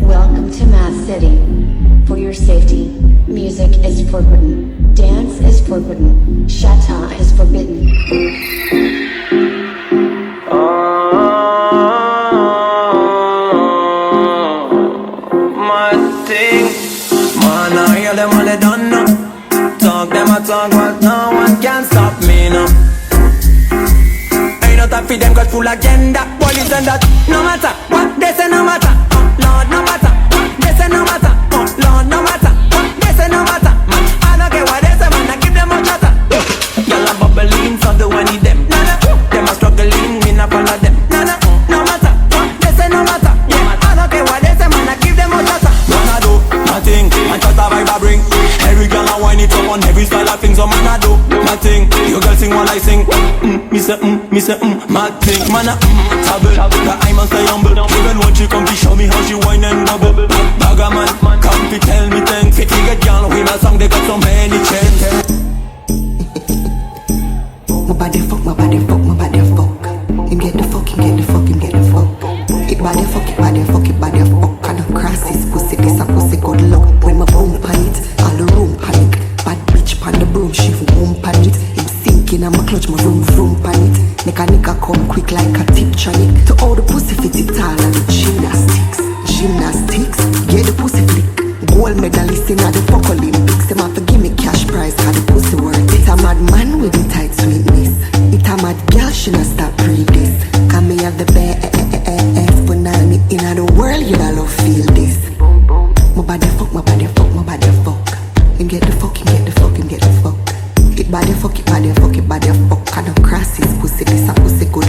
Welcome to Math City. For your safety, music is forbidden. Dance is forbidden. Shatta is forbidden. My thing, man, I hear them all they done now. Talk them a talk, but no one can stop me now. Ain't no time for them got full agenda. Police and that, no matter what they say, no matter. Lord, no matter what they say, no matter. Lord, no matter what they say, no matter. Man, I don't care what they say, man, I give them a chatter. Y'all are bubbling, so do I need them. Nana, them are struggling, me not follow them. Nana, no matter what they say, no matter. Yeah, I don't care what they say, man, I give them a chatter. Man, I do nothing, and just a vibe I bring. Every girl I whine it up on every style of things, so man, I do nothing. You girls sing while I sing. Me say mad thing. Man, tabble, the I must stay humble. Even when she come to show me how she whine and bubble. Bagger man, come to tell me thanks. If you get girl with my song, they got so many chances. My body fuck, my body fuck, my body fuck. Him get the fuck, him get the fuck, him get the fuck. It body fuck, it body fuck, it body fuck. And I cross his pussy, this a pussy good luck. When my boom pan it, all the room panic. Bad bitch pan the broom, she boom pan it. Him sinking and my clutch, my vroom pan it. Make a nigga come quick like a tip tronic. To all the pussy fit it all and the gymnastics. Get the pussy flick. Gold medalist in the fuck Olympics. Them have to give me cash prize, cause the pussy worth it. It's a mad man with the tight sweetness. It's a mad girl, she not stop read this. Cause me have the best banana in the world, you da love feel this. My body fuck, my body fuck, my body fuck. Him get the fuck, him get the fuck, him get the fuck. It body fuck, it body fuck, it body fuck. And I cross his pussy, this a pussy good